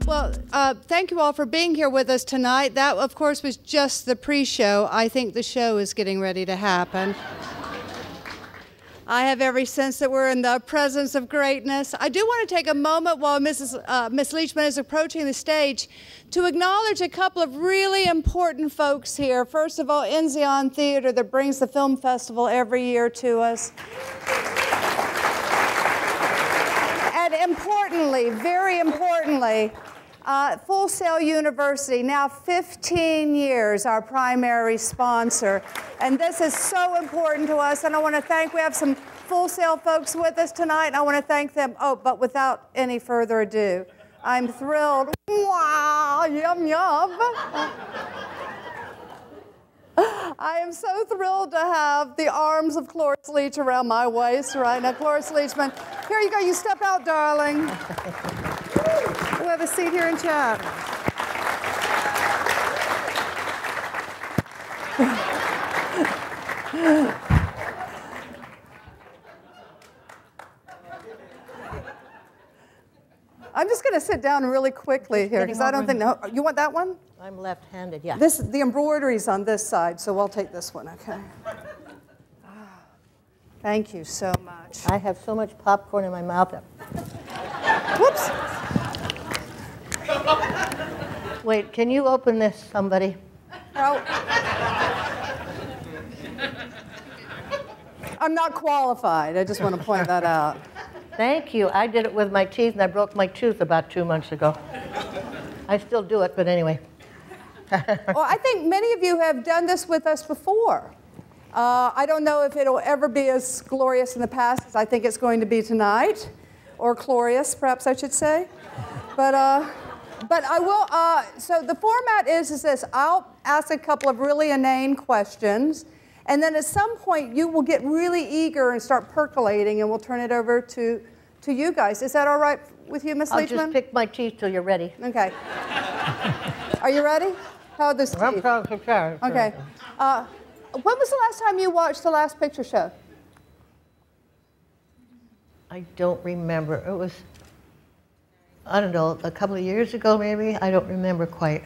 Well, thank you all for being here with us tonight. That, of course, was just the pre-show. I think the show is getting ready to happen. I have every sense that we're in the presence of greatness. I do want to take a moment while Miss Leachman is approaching the stage to acknowledge a couple of really important folks here. First of all, Enzion Theater that brings the film festival every year to us. And importantly, very importantly, Full Sail University, now 15 years, our primary sponsor. And this is so important to us, and I want to thank, we have some Full Sail folks with us tonight, and I want to thank them. Oh, but without any further ado, I'm thrilled. Wow, yum, yum. I am so thrilled to have the arms of Cloris Leach around my waist right now. Cloris Leachman, here you go, you step out, darling. We'll have a seat here and chat. I'm just going to sit down really quickly here because I don't think, no, you want that one? I'm left-handed, yeah. The embroidery's on this side, so I'll take this one, okay? Thank you so much. I have so much popcorn in my mouth. Whoops. Wait, can you open this, somebody? No. I'm not qualified. I just want to point that out. Thank you. I did it with my teeth, and I broke my tooth about 2 months ago. I still do it, but anyway. Well, I think many of you have done this with us before. I don't know if it'll ever be as glorious in the past as I think it's going to be tonight, or glorious, perhaps I should say. But I will, so the format is this. I'll ask a couple of really inane questions, and then at some point you will get really eager and start percolating, and we'll turn it over to you guys. Is that all right with you, Miss Leachman? I'll just pick my teeth till you're ready. Okay. Are you ready? How are those teeth? Okay. When was the last time you watched The Last Picture Show? I don't remember. It was, I don't know, a couple of years ago maybe? I don't remember quite.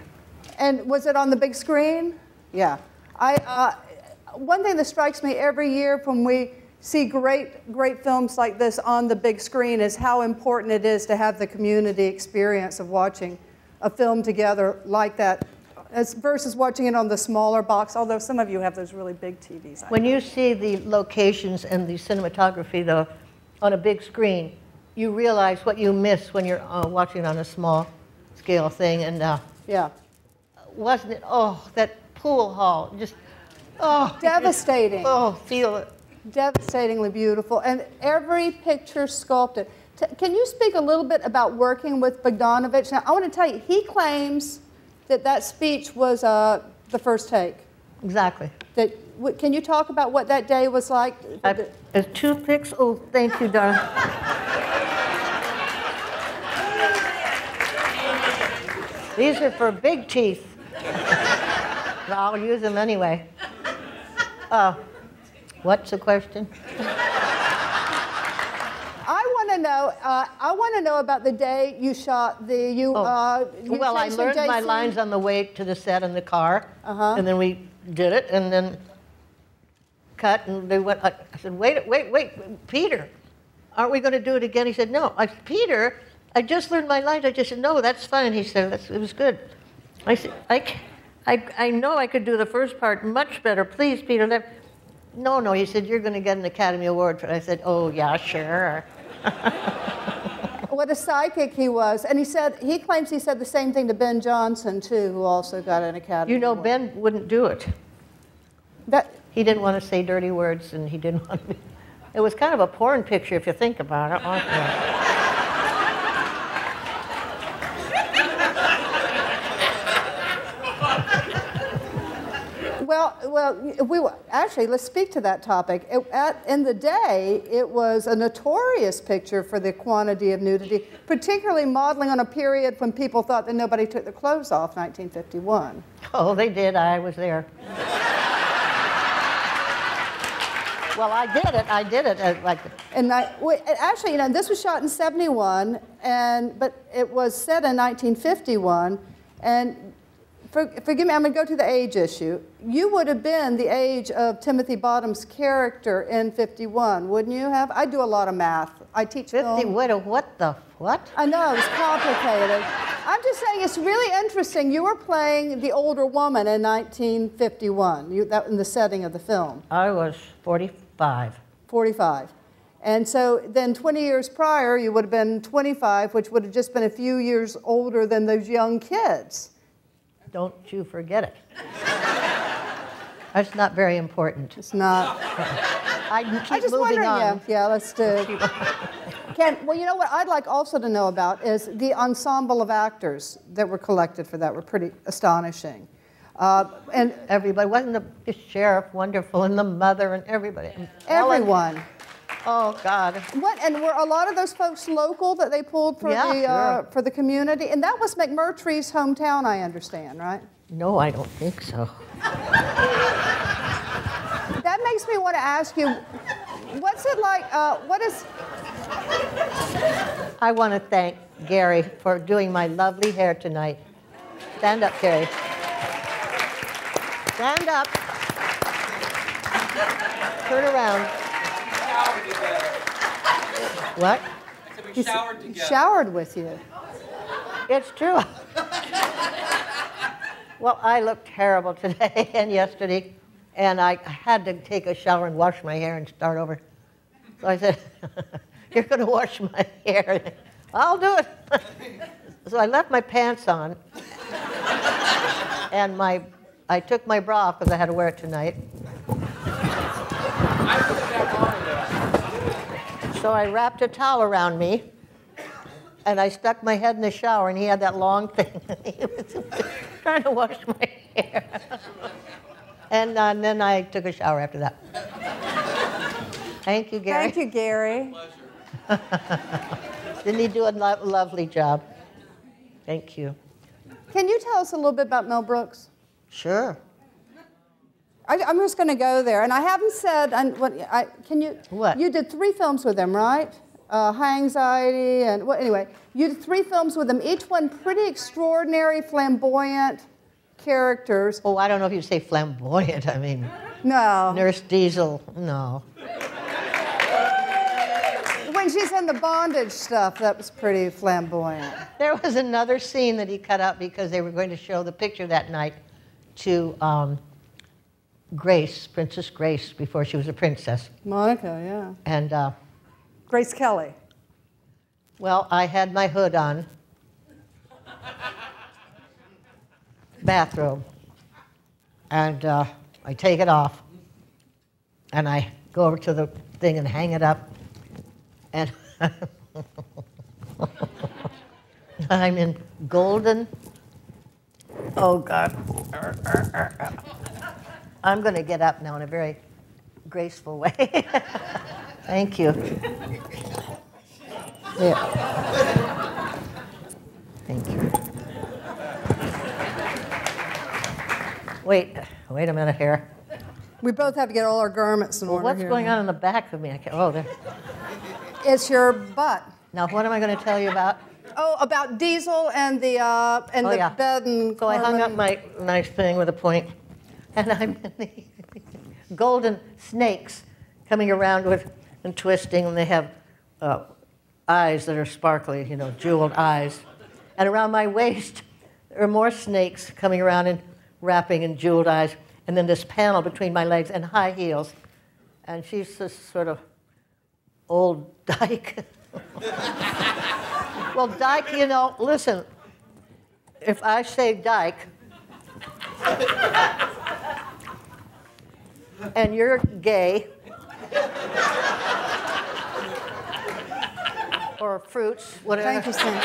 And was it on the big screen? Yeah. One thing that strikes me every year when we see great films like this on the big screen is how important it is to have the community experience of watching a film together like that, versus watching it on the smaller box, although some of you have those really big TVs. When you see the locations and the cinematography, though, on a big screen, you realize what you miss when you're watching on a small scale thing. And yeah, wasn't it? Oh, that pool hall, just devastating. Feel it. Devastatingly beautiful, and every picture sculpted. Can you speak a little bit about working with Bogdanovich? Now, I want to tell you, he claims that speech was the first take. Exactly. Can you talk about what that day was like? Toothpicks? Oh, thank you, darling. These are for big teeth. But I'll use them anyway. What's the question? I want to know about the day you shot the well, I learned my lines on the way to the set in the car, and then we did it, and then cut, and they went. I said, wait, Peter, aren't we going to do it again? He said, no. I said, Peter, I just learned my lines. I just said, no, that's fine. He said, it was good. I said, I know I could do the first part much better. Please, Peter. No, he said, you're going to get an Academy Award for it. I said, oh, yeah, sure. What a psychic he was. And he claims he said the same thing to Ben Johnson, too, who also got an Academy Award. You know, Ben wouldn't do it. He didn't want to say dirty words, and he didn't want to. It was kind of a porn picture, if you think about it, wasn't it? Well, actually, let's speak to that topic. In the day, it was a notorious picture for the quantity of nudity, particularly modeling on a period when people thought that nobody took their clothes off, 1951. Oh, they did. I was there. Well, I did it. I did it. Like. And actually, this was shot in '71, but it was set in 1951. And forgive me, I'm going to go to the age issue. You would have been the age of Timothy Bottom's character in '51, wouldn't you have? I do a lot of math. I teach 50. film. Wait, what the what? I know, it's complicated. I'm just saying it's really interesting. You were playing the older woman in 1951, in the setting of the film. I was 45. 45. And so then 20 years prior, you would have been 25, which would have just been a few years older than those young kids. Don't you forget it. That's not very important. It's not. I just moving wondering, on. yeah, let's do. Well, you know what I'd like also to know about is the ensemble of actors that were collected for that were pretty astonishing. And everybody, wasn't the sheriff wonderful, and the mother, and everybody? Everyone. Oh, God. And were a lot of those folks local that they pulled for for the community? And that was McMurtry's hometown, I understand, right? No, I don't think so. That makes me want to ask you, what's it like, I want to thank Gary for doing my lovely hair tonight. Stand up, Gary. Stand up. Turn around. What? I said we showered together. Showered with you. It's true. Well, I looked terrible today and yesterday, and I had to take a shower and wash my hair and start over. So I said, you're going to wash my hair. I'll do it. So I left my pants on, and I took my bra off because I had to wear it tonight. So I wrapped a towel around me, and I stuck my head in the shower, and he had that long thing. He was trying to wash my hair. And then I took a shower after that. Thank you, Gary. Thank you, Gary. Didn't he do a lovely job? Thank you. Can you tell us a little bit about Mel Brooks? Sure. I'm just going to go there. And I haven't said, can you? What? You did 3 films with him, right? High Anxiety, and anyway, you did 3 films with him, each one pretty extraordinary, flamboyant characters. Oh, I don't know if you'd say flamboyant. I mean, no. Nurse Diesel, no. When she's in the bondage stuff, that was pretty flamboyant. There was another scene that he cut out because they were going to show the picture that night to Grace, Princess Grace, before she was a princess. Monica, yeah. And Grace Kelly. well, I had my hood on, bathrobe, and I take it off, and I go over to the thing and hang it up, and I'm in golden, oh God, I'm going to get up now in a very graceful way. Thank you. Yeah. Thank you. Wait a minute here. We both have to get all our garments in order. What's here. going on in the back of me? Oh, there. It's your butt. Now, what am I going to tell you about? Oh, about Diesel and the yeah. bed and. So I hung up my nice thing with a point, and I'm in the golden snakes coming around with and twisting, and they have eyes that are sparkly, jeweled eyes. And around my waist, there are more snakes coming around and wrapping in jeweled eyes, and then this panel between my legs and high heels. And she's this sort of old dyke. Well, dyke, listen, if I say dyke, and you're gay, or fruits, whatever. Thank you, Sam.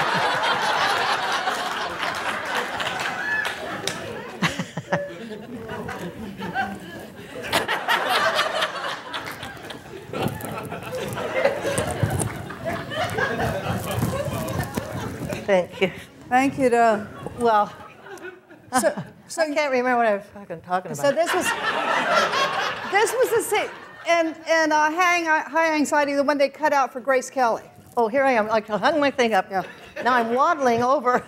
Thank you. Thank you, to. Well, So I can't remember what I was fucking talking about. this was the scene. and High Anxiety, the one they cut out for Grace Kelly. Oh, here I am. I hung my thing up. Yeah. Now I'm waddling over,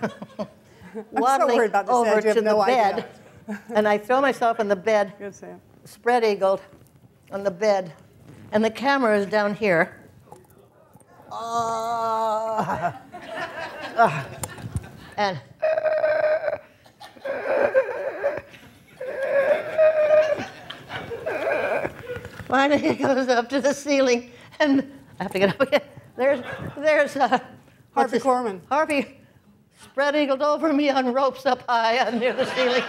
worried about this over edge. You have to no the idea. bed, and I throw myself in the bed, Good, Sam. spread-eagled on the bed, and the camera is down here. And finally it goes up to the ceiling, and I have to get up again. There's Harvey Korman. Harvey spread-eagled over me on ropes up high near the ceiling,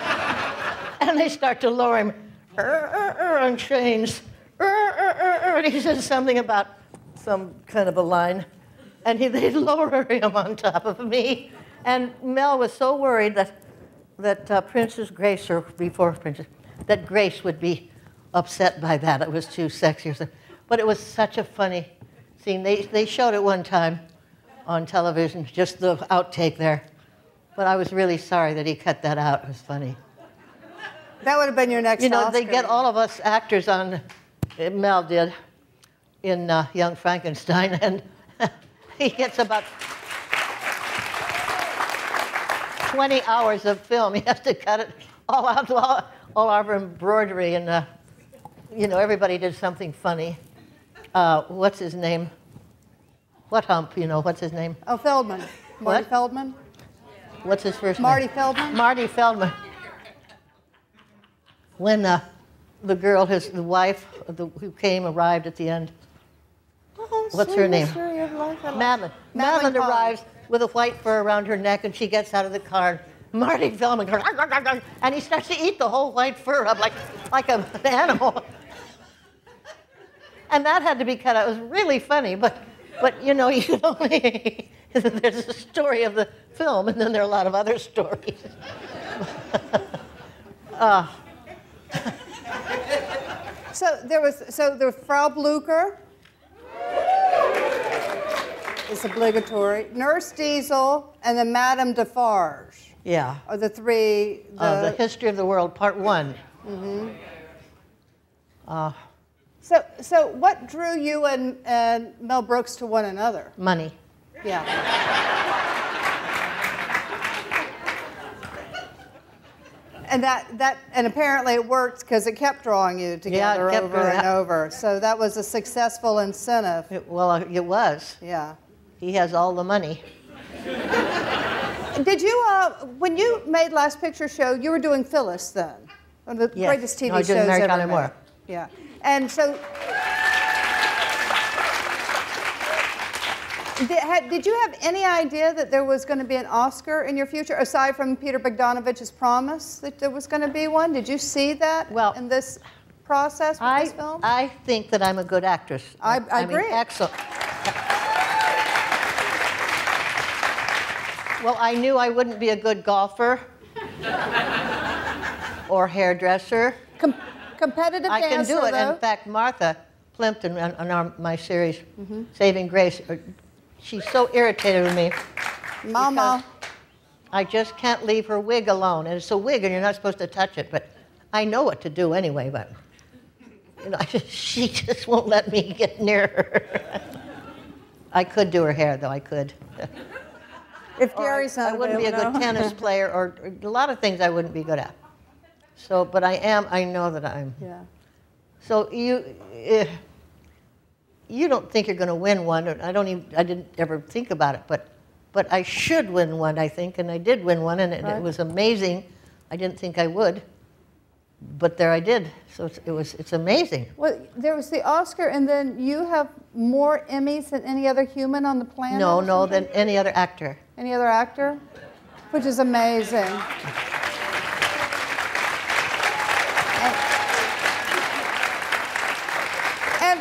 and they start to lower him on chains. And he says something about some kind of a line, and they lower him on top of me. And Mel was so worried that Princess Grace, or before Princess, that Grace would be upset by that. It was too sexy. But it was such a funny scene. They showed it one time on television, just the outtake there. But I was really sorry that he cut that out. It was funny. That would have been your next Oscar. They get all of us actors on, Mel did, in Young Frankenstein, and he gets about 20 hours of film. He has to cut it all out, all over embroidery, and everybody did something funny. What's his name? What hump? What's his name? Oh, Feldman. Marty What? Feldman. What's his first Marty name? Feldman. Marty Feldman. When the girl, the wife, who arrived at the end. Oh, What's sweet her name? mystery of life. Madeline. Madeline Kahn. Arrives with a white fur around her neck, and she gets out of the car. Marty Feldman goes, "Arr, arr, arr," and he starts to eat the whole white fur up like an animal. And that had to be cut out. It was really funny, but you can only there's a story of the film, and then there are a lot of other stories. So there was Frau Blucher. It's obligatory. Nurse Diesel and then Madame Defarge. Yeah. Are the three. The History of the World, Part 1. Mm-hmm. So what drew you and Mel Brooks to one another? Money. Yeah. And apparently it worked because it kept drawing you together over and over. So that was a successful incentive. It was. Yeah. He has all the money. Did you, when you made Last Picture Show, you were doing Phyllis then? One of the greatest TV shows ever made. More. Yeah. And so, did you have any idea that there was going to be an Oscar in your future, aside from Peter Bogdanovich's promise that there was going to be one? Did you see that in this process with this film? I think that I'm a good actress. I agree. Mean, excellent. Well, I knew I wouldn't be a good golfer or hairdresser. Competitive I dancer, can do it. though. In fact, Martha Plimpton on my series, Saving Grace, she's so irritated with me. Mama. I just can't leave her wig alone. And it's a wig, and you're not supposed to touch it. But I know what to do anyway. But she just won't let me get near her. I could do her hair, though. I could. If Gary's not I wouldn't be a good tennis player, or a lot of things I wouldn't be good at. So, but I know that I'm. Yeah. So you don't think you're going to win one. I didn't ever think about it, but I should win one, I think, and I did win one, and it was amazing. I didn't think I would, but there I did. So it's amazing. Well, there was the Oscar, and then you have more Emmys than any other human on the planet? No, than any other actor. Any other actor? Which is amazing. And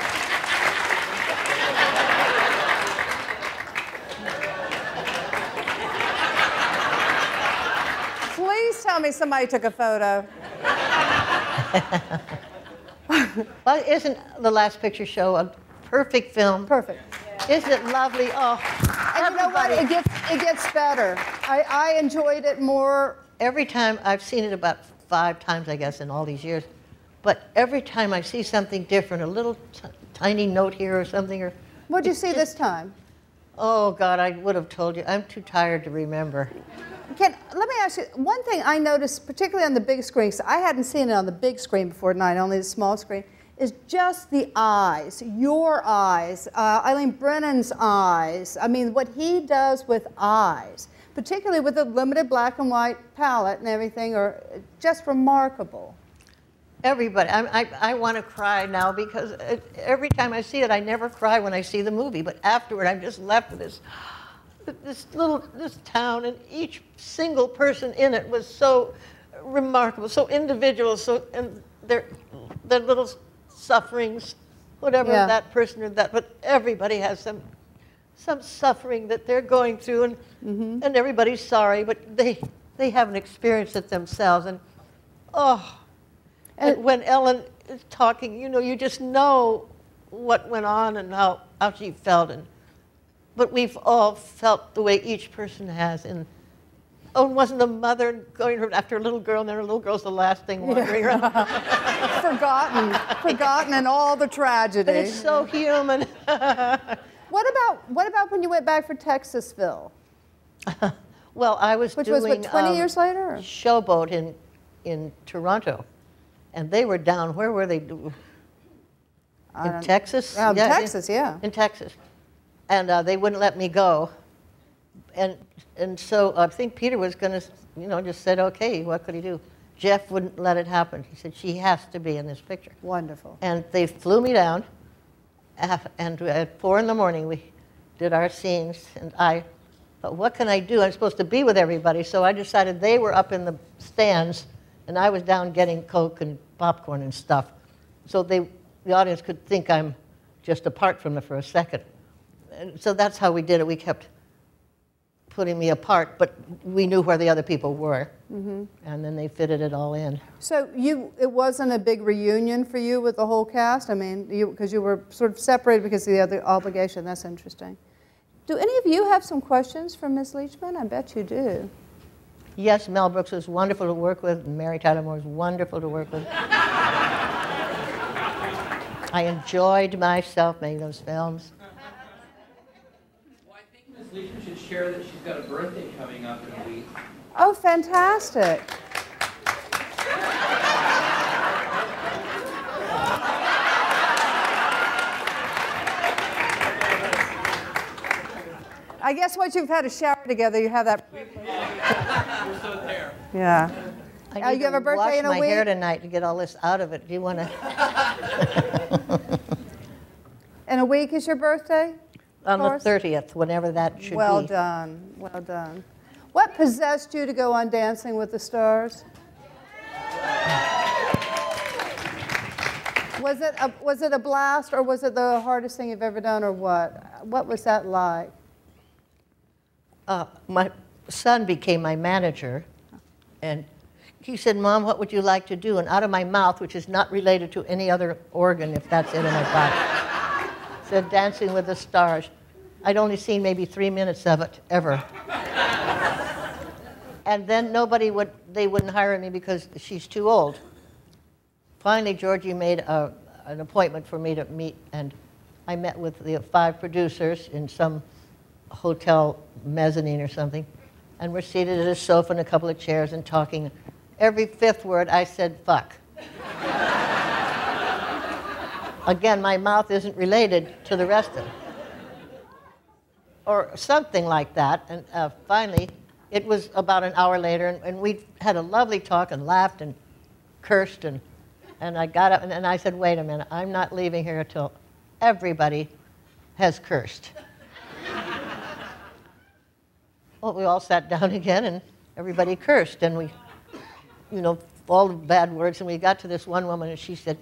please tell me somebody took a photo. Well, isn't The Last Picture Show a perfect film? Perfect. Isn't it lovely? Oh, and you know what? It gets better. I enjoyed it more. Every time, I've seen it about 5 times, I guess, in all these years. But every time I see something different, a little tiny note here or something, or what'd you see this time? Oh God, I would have told you. I'm too tired to remember. Let me ask you, one thing I noticed, particularly on the big screen, 'cause I hadn't seen it on the big screen before tonight, only the small screen, is just the eyes, your eyes, Eileen Brennan's eyes. I mean, what he does with eyes, particularly with a limited black and white palette and everything, are just remarkable. Everybody, I want to cry now because every time I see it, I never cry when I see the movie, but afterward I'm just left with this town, and each single person in it was so remarkable, so individual, and their little sufferings, whatever that person or that, but everybody has some suffering that they're going through, and everybody's sorry, but they haven't experienced it themselves, and and when Ellen is talking, you just know what went on and how she felt, but we've all felt the way each person has. And wasn't the mother going after a little girl, and then her little girl's the last thing wandering around? Forgotten in all the tragedy. But it's so human. What about when you went back for Texasville? Well, I was Which doing was, what, 20 years later? Or? Showboat in Toronto. And they were down, where were they? In Texas? Texas, yeah. In Texas. And they wouldn't let me go. And so I think Peter was going to, just said, okay, what could he do? Jeff wouldn't let it happen. He said, she has to be in this picture. Wonderful. And they flew me down, and at 4 in the morning we did our scenes, and I thought, what can I do? I'm supposed to be with everybody, so I decided they were up in the stands, and I was down getting Coke and popcorn and stuff. So the audience could think I'm just apart from them for a second. And so that's how we did it. We kept putting me apart, but we knew where the other people were. And then they fitted it all in. So it wasn't a big reunion for you with the whole cast? I mean, because you were sort of separated because of the other obligation. That's interesting. Do any of you have some questions for Ms. Leachman? I bet you do. Yes, Mel Brooks was wonderful to work with, and Mary Tyler Moore was wonderful to work with. I enjoyed myself making those films. Well, I think Ms. Leachman should share that she's got a birthday coming up in a week. Oh, fantastic. I guess once you've had a shower together, you have that. We're so there. Yeah. I need you have a birthday in a wash my week? hair tonight to get all this out of it. Do you want to? In a week is your birthday? On the 30th, whenever that should be. Well done. Well done. What possessed you to go on Dancing with the Stars? Was it a blast, or was it the hardest thing you've ever done, or what? What was that like? My son became my manager, and he said, Mom, what would you like to do? And out of my mouth, which is not related to any other organ, if that's in my body, said Dancing with the Stars. I'd only seen maybe 3 minutes of it, ever. And then they wouldn't hire me because she's too old. Finally, Georgie made an appointment for me to meet, and I met with the 5 producers in some hotel mezzanine or something, and we're seated at a sofa and a couple of chairs and talking. Every 5th word I said, fuck. Again, my mouth isn't related to the rest of it. Or something like that, and finally, it was about an hour later, and we had a lovely talk and laughed and cursed, and I got up and I said, wait a minute, I'm not leaving here until everybody has cursed. Well, we all sat down again, and everybody cursed, and we, all the bad words, and we got to this one woman, and she said,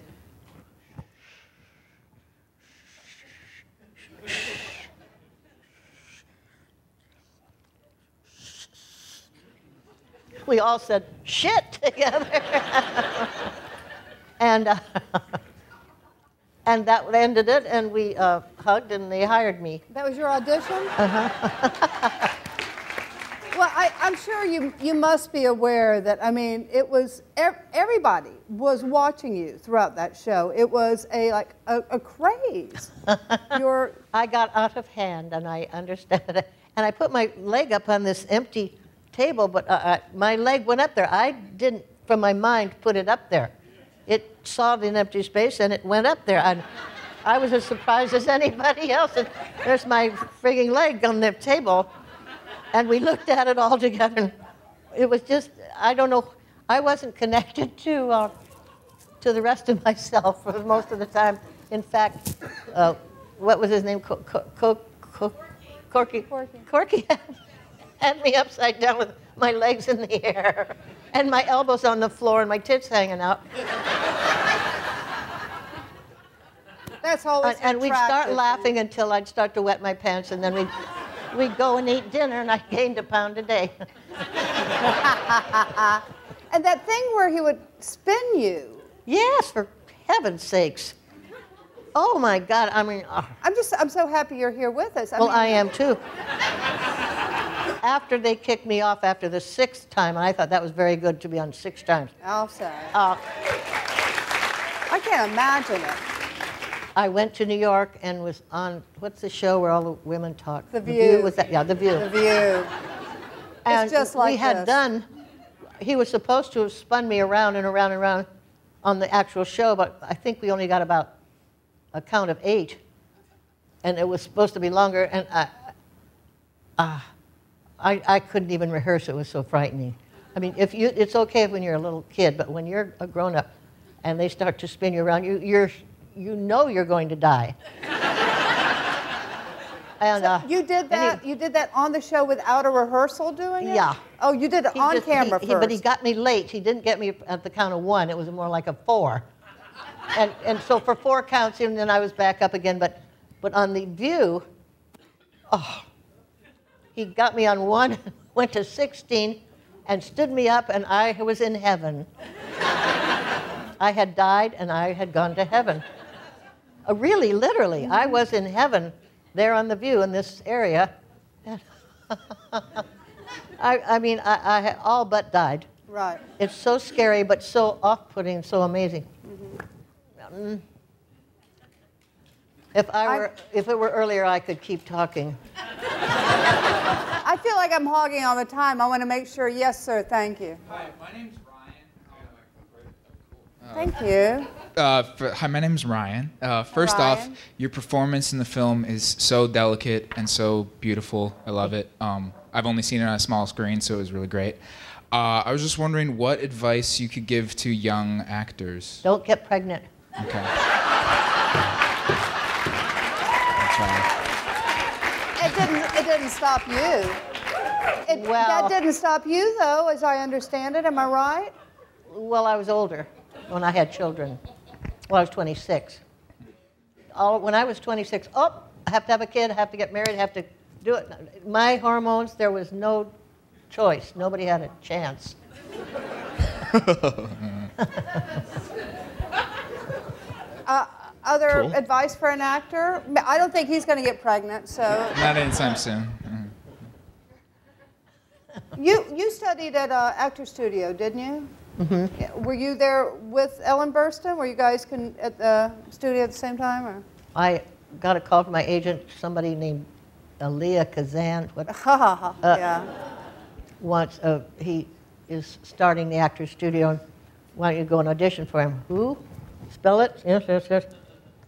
we all said, shit, together. And that ended it, and we hugged, and they hired me. That was your audition? Well, I'm sure you must be aware that, I mean, it was, everybody was watching you throughout that show. It was a craze. I got out of hand, and I understand it. And I put my leg up on this empty table, but my leg went up there. I didn't, from my mind, put it up there. It saw the empty space, and it went up there. And I was as surprised as anybody else. And there's my frigging leg on the table. And we looked at it all together, and it was just, I don't know, I wasn't connected to the rest of myself for most of the time. In fact, what was his name? Corky had me upside down with my legs in the air and my elbows on the floor and my tits hanging out. That's always And we'd start laughing until I'd start to wet my pants, and then we'd go and eat dinner, and I gained a pound a day. And that thing where he would spin you. Yes, for heaven's sakes. Oh my God, I mean. I'm so happy you're here with us. I am too. After they kicked me off after the 6th time, and I thought that was very good to be on 6 times. I'll say. I can't imagine it. I went to New York and was on, what's the show where all the women talk? The View. Was that? Yeah, The View. The View. And it's just like we had done, he was supposed to have spun me around and around and around on the actual show, but I think we only got about a count of 8. And it was supposed to be longer, and I couldn't even rehearse. It was so frightening. I mean, it's okay when you're a little kid, but when you're a grown-up and they start to spin you around, you know you're going to die. And so you did that. You did that on the show without a rehearsal doing it? Yeah. Oh, you did it on camera first. But he got me late. He didn't get me at the count of 1. It was more like a 4. And so for 4 counts, and then I was back up again. But on The View, he got me on 1, went to 16, and stood me up, and I was in heaven. I had died, and I had gone to heaven. Really, literally, I was in heaven there on The View in this area. I mean, I all but died. Right. It's so scary, but so off-putting, so amazing. Mm-hmm. If it were earlier, I could keep talking. I feel like I'm hogging all the time. I want to make sure. Yes, sir. Thank you. Hi, my name's Ryan. Thank you. Hi, my name's Ryan. First off, your performance in the film is so delicate and so beautiful. I love it. I've only seen it on a small screen, so it was really great. I was just wondering what advice you could give to young actors. Don't get pregnant. Okay. It didn't stop you. That didn't stop you, though, as I understand it. Am I right? Well, I was older when I had children. Well, I was 26. When I was 26, I have to have a kid, I have to get married, I have to do it. My hormones, there was no choice. Nobody had a chance. Other Cool. advice for an actor? I don't think he's going to get pregnant, so. Not anytime soon. You studied at Actor Studio, didn't you? Mm-hmm. Were you there with Ellen Burstyn? Were you guys at the studio at the same time? Or? I got a call from my agent, somebody named Aaliyah Kazan. Yeah. Wants, he is starting the Actor Studio. And why don't you go and audition for him? Who? Spell it? Yes.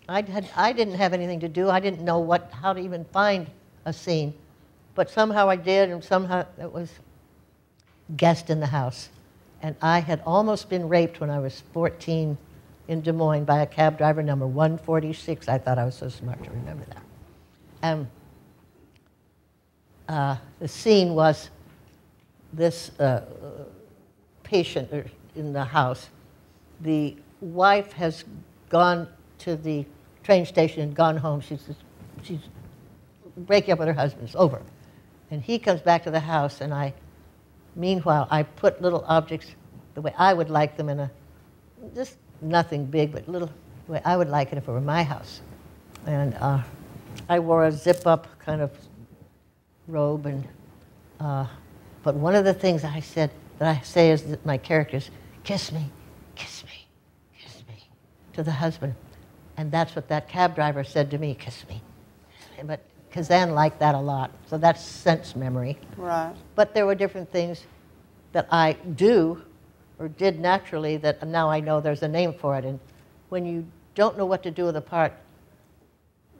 I didn't have anything to do. I didn't know how to even find a scene. But somehow I did, and somehow it was Guest in the House. And I had almost been raped when I was 14 in Des Moines by a cab driver, number 146. I thought I was so smart to remember that. The scene was this patient in the house. The wife has gone to the train station and gone home. She's breaking up with her husband. It's over. And he comes back to the house, and meanwhile, I put little objects the way I would like them just nothing big, but little the way I would like it if it were my house. And I wore a zip-up kind of robe, and But one of the things I say is that my characters, kiss me, kiss me, kiss me, to the husband. And that's what that cab driver said to me, kiss me. But Kazan liked that a lot, so that's sense memory. Right. But there were different things that I do or did naturally that now I know there's a name for it. And when you don't know what to do with a part,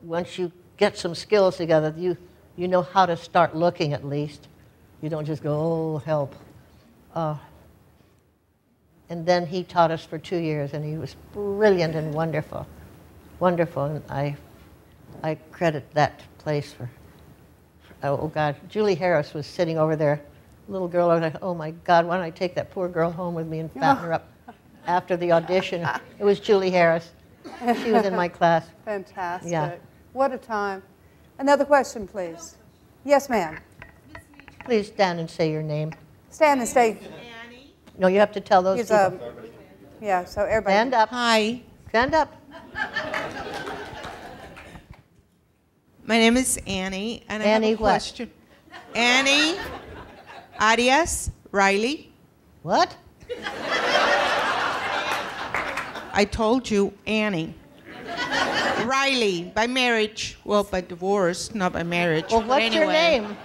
once you get some skills together, you know how to start looking at least. You don't just go, oh, help. And then he taught us for 2 years, and he was brilliant and wonderful. Wonderful, and I credit that place for oh God, Julie Harris was sitting over there, little girl, I was like, oh my God, why don't I take that poor girl home with me and fatten her up after the audition? It was Julie Harris. She was in my class. Fantastic. Yeah. What a time. Another question, please. Yes, ma'am. Please stand and say your name. Stand and say. Annie. No, you have to tell those He's people. Yeah, so everybody. Stand up. Hi. Stand up. My name is Annie, and Annie I have a what? question. Annie Arias Riley. What? I told you, Annie. Riley, by marriage. Well, by divorce, not by marriage. Well, but what's your anyway. name?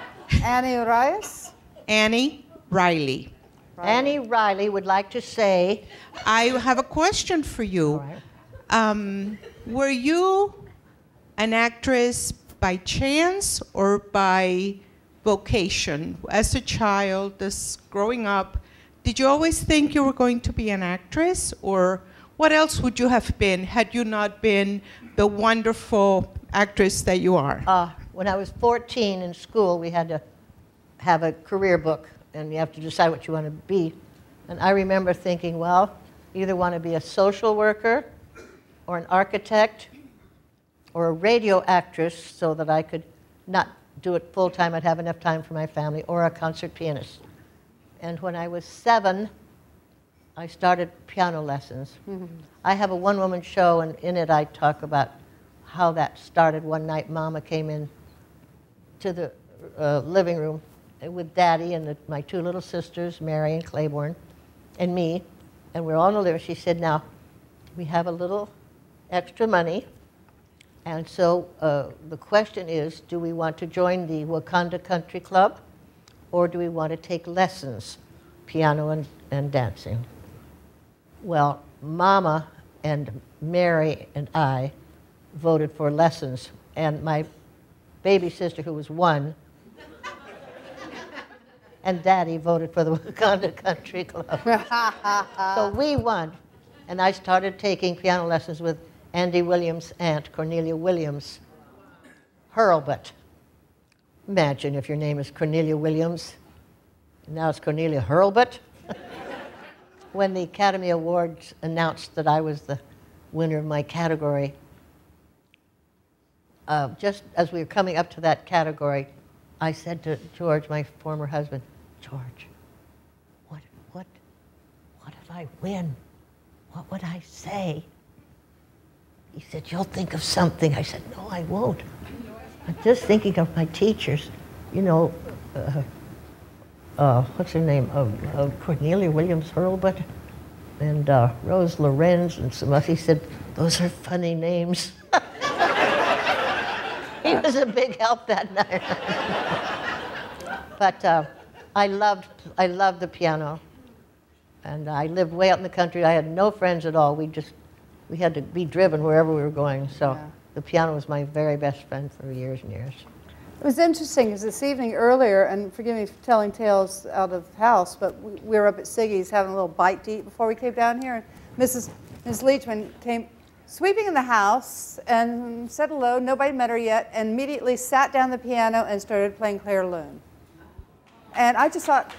Annie Reyes? Annie Riley. Annie Riley would like to say. I have a question for you. All right. Were you an actress by chance or by vocation? As a child, as growing up, did you always think you were going to be an actress, or what else would you have been had you not been the wonderful actress that you are? When I was 14 in school, we had to have a career book, and you have to decide what you want to be. And I remember thinking, well, you either want to be a social worker or an architect or a radio actress so that I could not do it full time, I'd have enough time for my family, or a concert pianist. And when I was 7, I started piano lessons. Mm-hmm. I have a one-woman show, and in it I talk about how that started. One night Mama came in to the living room with Daddy and my 2 little sisters, Mary and Claiborne, and me, and we're all in the living room. She said, now, we have a little extra money, and so the question is, do we want to join the Wakanda Country Club, or do we want to take lessons, piano and dancing? Well, Mama and Mary and I voted for lessons, and my baby sister, who was 1, and Daddy voted for the Wakanda Country Club. So we won, and I started taking piano lessons with Andy Williams' aunt, Cornelia Williams, Hurlbut. Imagine if your name is Cornelia Williams, and now it's Cornelia Hurlbut. When the Academy Awards announced that I was the winner of my category, just as we were coming up to that category, I said to George, my former husband, George, what if I win? What would I say? He said, you'll think of something. I said, no, I won't. I'm just thinking of my teachers. You know, what's her name? Cornelia Williams Hurlbut and Rose Lorenz and some others. He said, those are funny names. He was a big help that night. But I loved the piano. And I lived way out in the country. I had no friends at all. We had to be driven wherever we were going. So yeah. The piano was my very best friend for years and years. It was interesting because this evening earlier, and forgive me for telling tales out of the house, but we were up at Siggy's having a little bite to eat before we came down here. And Ms. Leachman came sweeping in the house and said hello. Nobody met her yet, and immediately sat down the piano and started playing Claire Loon. And I just thought,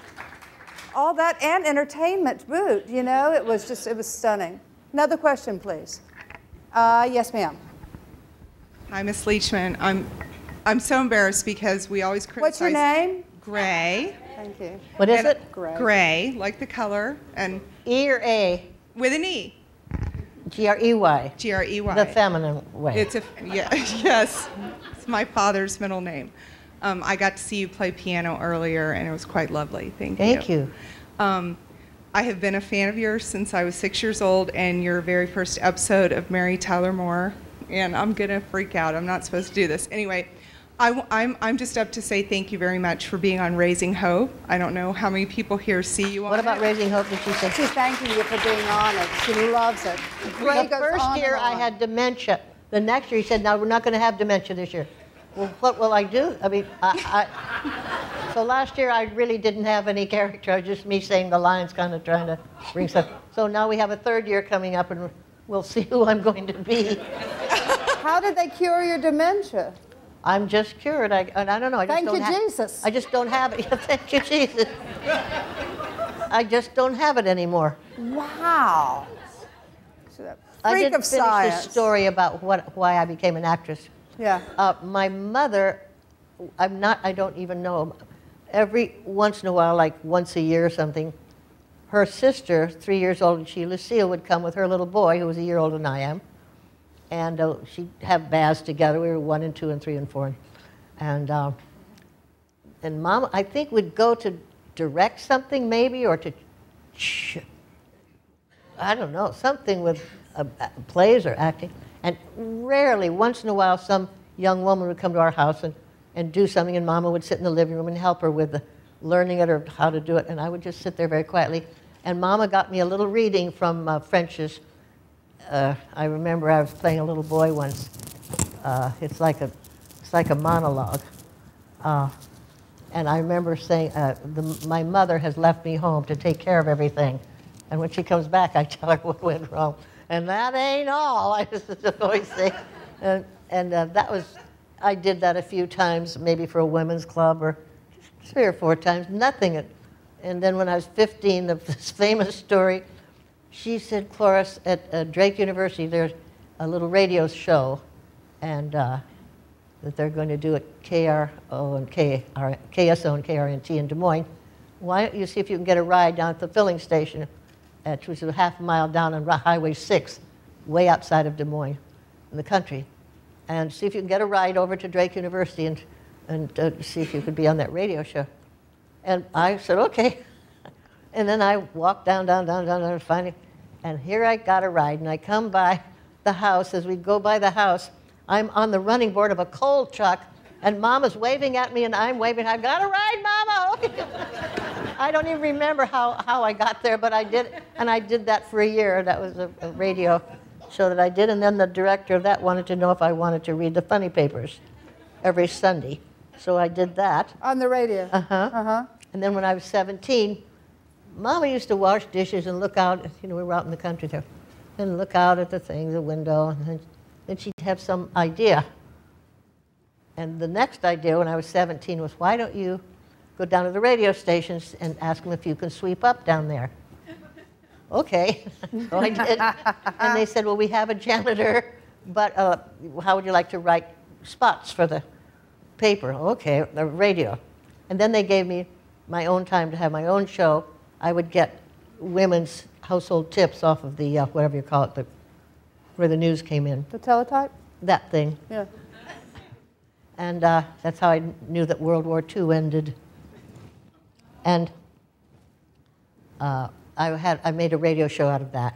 all that and entertainment to boot, you know, it was stunning. Another question, please. Yes, ma'am. Hi, Miss Leachman. I'm so embarrassed because we always criticize. What's your name? Gray. Thank you. What is it? Gray. Gray, like the color, and E or A? with an E. G-R-E-Y. G-R-E-Y. The feminine way. It's yes. It's my father's middle name. I got to see you play piano earlier, and it was quite lovely. Thank you. Thank you. I have been a fan of yours since I was 6 years old, and your very first episode of Mary Tyler Moore, and I'm going to freak out. I'm not supposed to do this. Anyway, I'm just up to say thank you very much for being on Raising Hope. I don't know how many people here see you on What about Raising Hope did she say? She's thanking you for being on it. She loves it. The first year I had dementia. The next year he said, "No, we're not going to have dementia this year." Well, what will I do? I mean, so last year I really didn't have any character. I was just me saying the lines, kind of trying to bring stuff. So now we have a third year coming up, and we'll see who I'm going to be. How did they cure your dementia? I'm just cured. I don't know. Thank you, Jesus. I just don't have it. Thank you, Jesus. I just don't have it anymore. Wow. I Freak didn't of finish science. the story about why I became an actress. Yeah. My mother, I don't even know. Every once in a while, like once a year or something, her sister, 3 years older than she, Lucille, would come with her little boy, who was a year older than I am. And she'd have baths together. We were 1 and 2 and 3 and 4. And Mom, I think, would go to direct something maybe, or to, I don't know, something with plays or acting. And rarely, once in a while, some young woman would come to our house and do something, and Mama would sit in the living room and help her with learning it or how to do it. And I would just sit there very quietly. And Mama got me a little reading from French's. I remember I was playing a little boy once. It's like a monologue. And I remember saying, my mother has left me home to take care of everything. And when she comes back, I tell her what went wrong. And that ain't all, I just always say. And that was, I did that a few times, maybe for a women's club, or 3 or 4 times, nothing. And then when I was 15, this famous story, she said, "Cloris, at Drake University, there's a little radio show, and that they're going to do at KSO and KRNT in Des Moines. Why don't you see if you can get a ride down at the filling station, which was a half a mile down on Highway 6, way outside of Des Moines, in the country, and see if you can get a ride over to Drake University and see if you could be on that radio show." And I said, okay. And then I walked down, finally, and here I got a ride, and I come by the house. As we go by the house, I'm on the running board of a coal truck, and Mama's waving at me, and I'm waving. "I've got a ride, Mama!" I don't even remember how I got there, but I did, and I did that for a year. That was a radio show that I did, and then the director of that wanted to know if I wanted to read the funny papers every Sunday. So I did that. On the radio? Uh-huh. Uh-huh. And then when I was 17, Mama used to wash dishes and look out, we were out in the country there, and look out at the thing, the window, and then she'd have some idea. And the next idea when I was 17 was, why don't you go down to the radio stations and ask them if you can sweep up down there? Okay, so I did. And they said, well, we have a janitor, but how would you like to write spots for the paper? Okay, the radio. And then they gave me my own time to have my own show. I would get women's household tips off of the, whatever you call it, where the news came in. The teletype? That thing. Yeah. And that's how I knew that World War II ended. And I made a radio show out of that.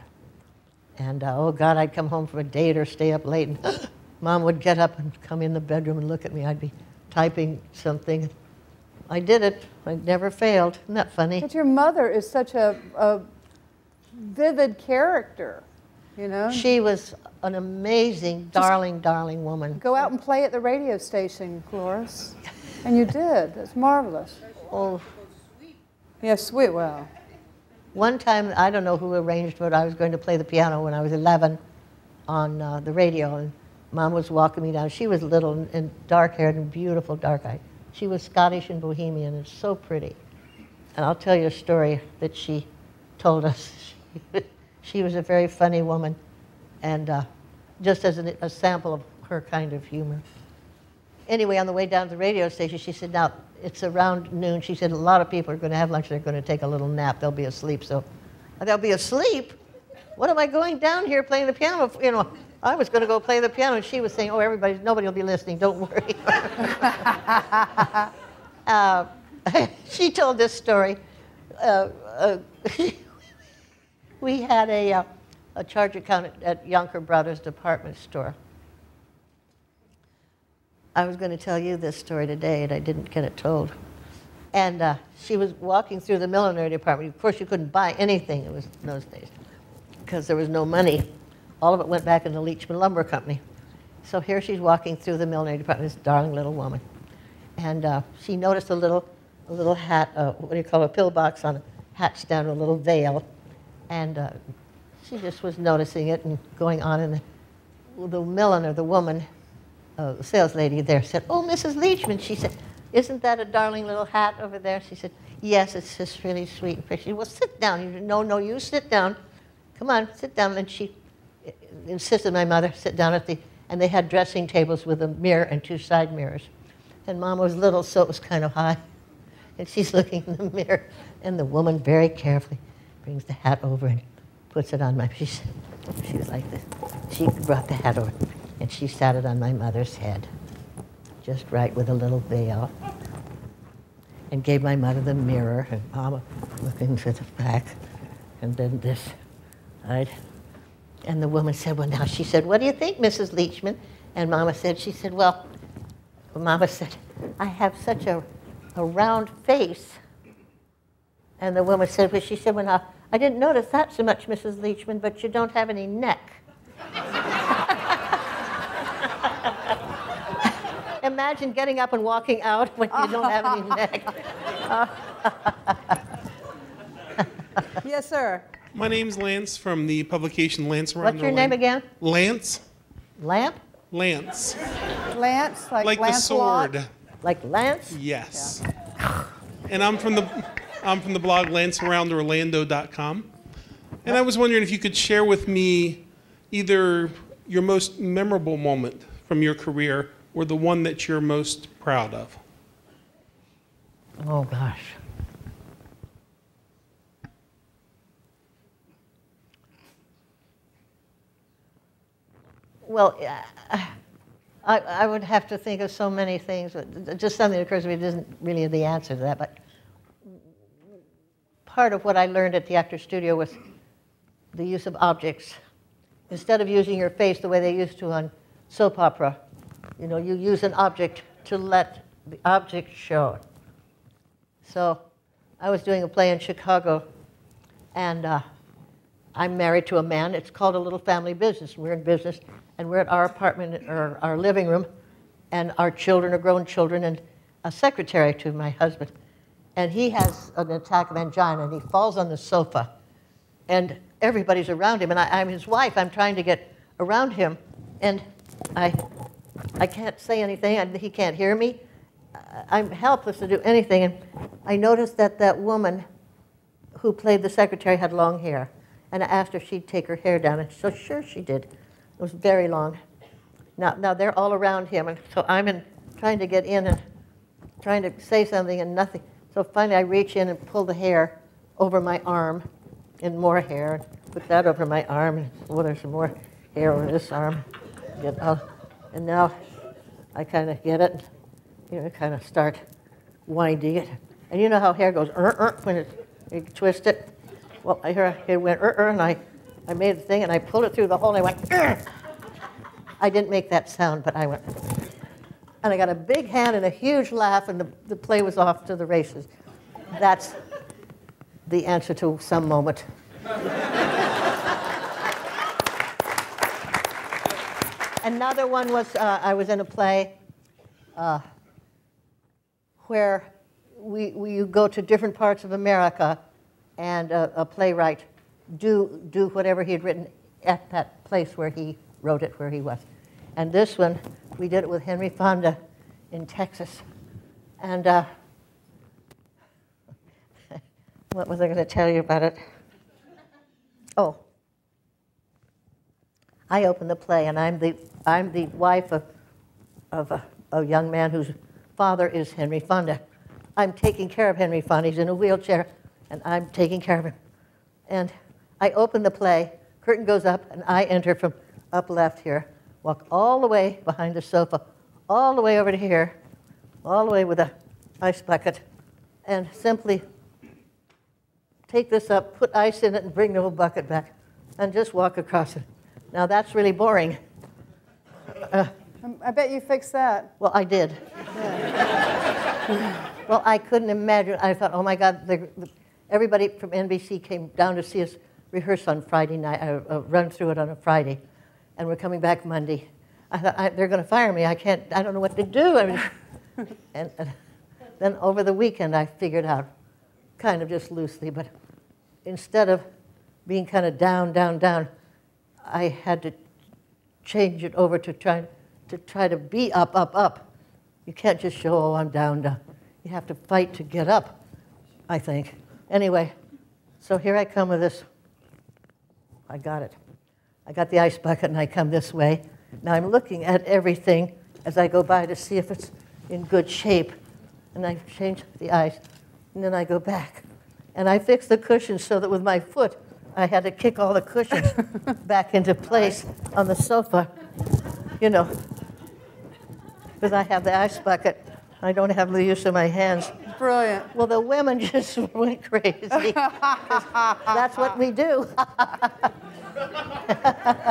And oh God, I'd come home from a date or stay up late, and Mom would get up and come in the bedroom and look at me. I'd be typing something. I did it. I never failed. Isn't that funny? But your mother is such a vivid character, She was an amazing, darling woman. Go out and play at the radio station, Cloris. And you did. That's marvelous. Oh. Yeah, sweet. Well. One time, I don't know who arranged, but I was going to play the piano when I was 11 on the radio, and Mom was walking me down. She was little and dark-haired and beautiful, dark-eyed. She was Scottish and Bohemian, and so pretty. And I'll tell you a story that she told us. She was a very funny woman, and just as a sample of her kind of humor. Anyway, on the way down to the radio station, she said, now, it's around noon. She said, a lot of people are going to have lunch. They're going to take a little nap. They'll be asleep. So they'll be asleep? What am I going down here playing the piano? I was going to go play the piano, and she was saying, oh, nobody will be listening, don't worry. She told this story. We had a charge account at Yonker Brothers department store. I was going to tell you this story today, and I didn't get it told. And she was walking through the millinery department. Of course, you couldn't buy anything in those days because there was no money. All of it went back in the Leachman Lumber Company. So here she's walking through the millinery department, this darling little woman. And she noticed a little hat, what do you call it, a pillbox on a hat stand, a little veil. And she just was noticing it and going on. And the milliner, the woman, the sales lady there said, oh, Mrs. Leachman, she said, isn't that a darling little hat over there? She said, yes, it's just really sweet and pretty. Well, sit down. No, you sit down. Come on, sit down. And she insisted my mother sit down and they had dressing tables with a mirror and 2 side mirrors. And Mom was little, so it was kind of high. And she's looking in the mirror, and the woman very carefully brings the hat over and puts it on my, she was like this. She brought the hat over, and she sat it on my mother's head, just right with a little veil, and gave my mother the mirror, and Mama looking to the back, and then this side. And the woman said, well, now, she said, what do you think, Mrs. Leachman? And Mama said, well, Mama said, I have such a round face. And the woman said, well, she said, well, now, I didn't notice that so much, Mrs. Leachman, but you don't have any neck. Imagine getting up and walking out when you don't have any neck. Yes, sir. My name's Lance from the publication Lance Around What's your name again? Lance. Lamp? Lance. Lance, like the Lancelot? sword. Like Lance? Yes. Yeah. And I'm from the blog lancearoundorlando.com. And I was wondering if you could share with me either your most memorable moment from your career or the one that you're most proud of. Oh, gosh. Well, I would have to think of so many things. Just something that occurs to me that isn't really the answer to that. But part of what I learned at the Actors Studio was the use of objects. Instead of using your face the way they used to on soap opera, you use an object to let the object show. So I was doing a play in Chicago, and I'm married to a man. It's called A Little Family Business. We're in business, and we're at our apartment, or our living room, and our children are grown children, and a secretary to my husband. And he has an attack of angina, and he falls on the sofa, and everybody's around him, and I'm his wife. I'm trying to get around him, and I can't say anything, and he can't hear me. I'm helpless to do anything, and I noticed that woman who played the secretary had long hair, and I asked her if she'd take her hair down, and so sure she did. It was very long. Now they're all around him, and so I'm trying to get in and trying to say something, and nothing. So finally I reach in and pull the hair over my arm, and more hair, and put that over my arm, and well, there's some more hair over this arm. And now I kind of get it, kind of start winding it. And you know how hair goes when you twist it? Well, it went and I made the thing, and I pulled it through the hole, and I went, I didn't make that sound, but I went, and I got a big hand and a huge laugh, and the play was off to the races. That's the answer to some moment. Another one was, I was in a play where we go to different parts of America, and a playwright do whatever he had written at that place where he wrote it, where he was. And this one, we did it with Henry Fonda in Texas. And what was I going to tell you about it? Oh, I opened the play, and I'm the wife of a young man whose father is Henry Fonda. I'm taking care of Henry Fonda. He's in a wheelchair, and I'm taking care of him. And I open the play, curtain goes up, and I enter from up left here, walk all the way behind the sofa, all the way over to here, all the way with a ice bucket, and simply take this up, put ice in it, and bring the whole bucket back, and just walk across it. Now, that's really boring. I bet you fixed that. Well, I did. Yeah. Well, I couldn't imagine. I thought, oh, my God, everybody from NBC came down to see us rehearse on Friday night, run through it on a Friday, and we're coming back Monday. I thought, they're going to fire me. I don't know what to do. I mean, and then over the weekend, I figured out, kind of just loosely, but instead of being kind of down, down, down, I had to change it over to try to be up, up, up. You can't just show, oh, I'm down, down. You have to fight to get up, I think. Anyway, so here I come with this. I got it. I got the ice bucket, and I come this way. Now I'm looking at everything as I go by to see if it's in good shape. And I change the ice, and then I go back. And I fix the cushions so that with my foot, I had to kick all the cushions back into place on the sofa, you know, because I have the ice bucket. I don't have the use of my hands. Brilliant. Well, the women just went crazy. That's what we do.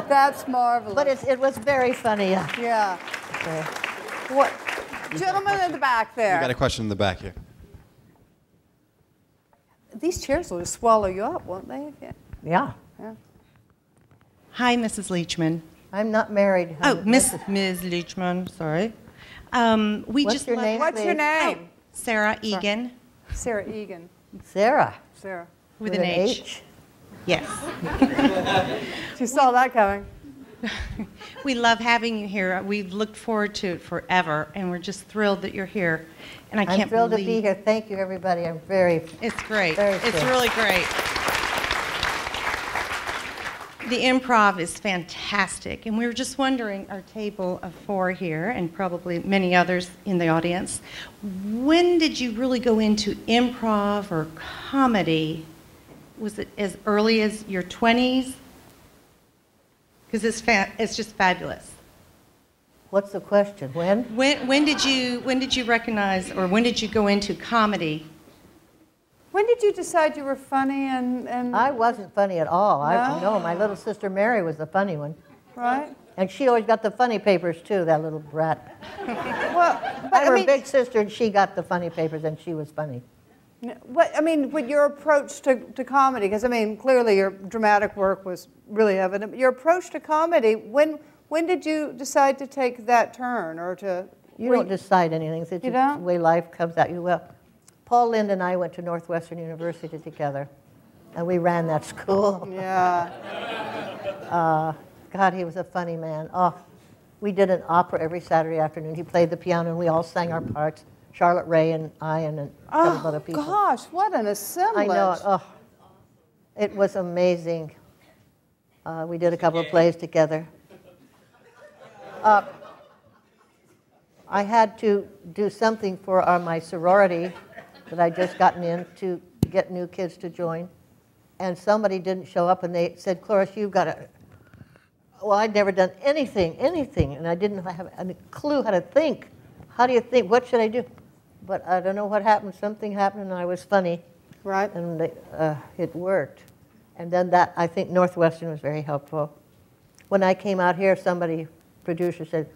That's marvelous. But it was very funny. Yeah. Okay. What? Gentleman in the back there. You got a question in the back here. These chairs will just swallow you up, won't they? Yeah. Yeah. Hi, Mrs. Leachman. I'm not married. Oh, Ms. Leachman, sorry. What's your name? What's your name? Sarah Egan. Sarah Egan. Sarah. Sarah. With an H. Yes. She saw that coming. We love having you here. We've looked forward to it forever, and we're just thrilled that you're here. And I'm thrilled to be here. Thank you, everybody. I'm very. It's great. Very it's really great. The improv is fantastic, and we were just wondering, our table of 4 here, and probably many others in the audience, when did you really go into improv or comedy? Was it as early as your 20s? Because it's just fabulous. What's the question? When? When did you recognize, or when did you go into comedy? When did you decide you were funny and I wasn't funny at all. No? No, my little sister Mary was the funny one. Right? And she always got the funny papers too, that little brat. Well, but I'm her big sister, and she got the funny papers, and she was funny. With your approach to comedy, because clearly your dramatic work was really evident. But your approach to comedy, when did you decide to take that turn, or to? You don't decide anything. It's just the way life comes at you. Well, Paul Lind and I went to Northwestern University together, and we ran that school. Yeah. God, he was a funny man. Oh, we did an opera every Saturday afternoon. He played the piano, and we all sang our parts. Charlotte Ray and I and a couple of other people. Gosh, what an assemblage. I know. Oh, it was amazing. We did a couple of plays together. I had to do something for my sorority that I'd just gotten in to get new kids to join. And somebody didn't show up, and they said, Cloris, you've got to... Well, I'd never done anything, and I didn't have a clue how to think. How do you think? What should I do? But I don't know what happened. Something happened, and I was funny. Right. And it worked. And then I think Northwestern was very helpful. When I came out here, producer said,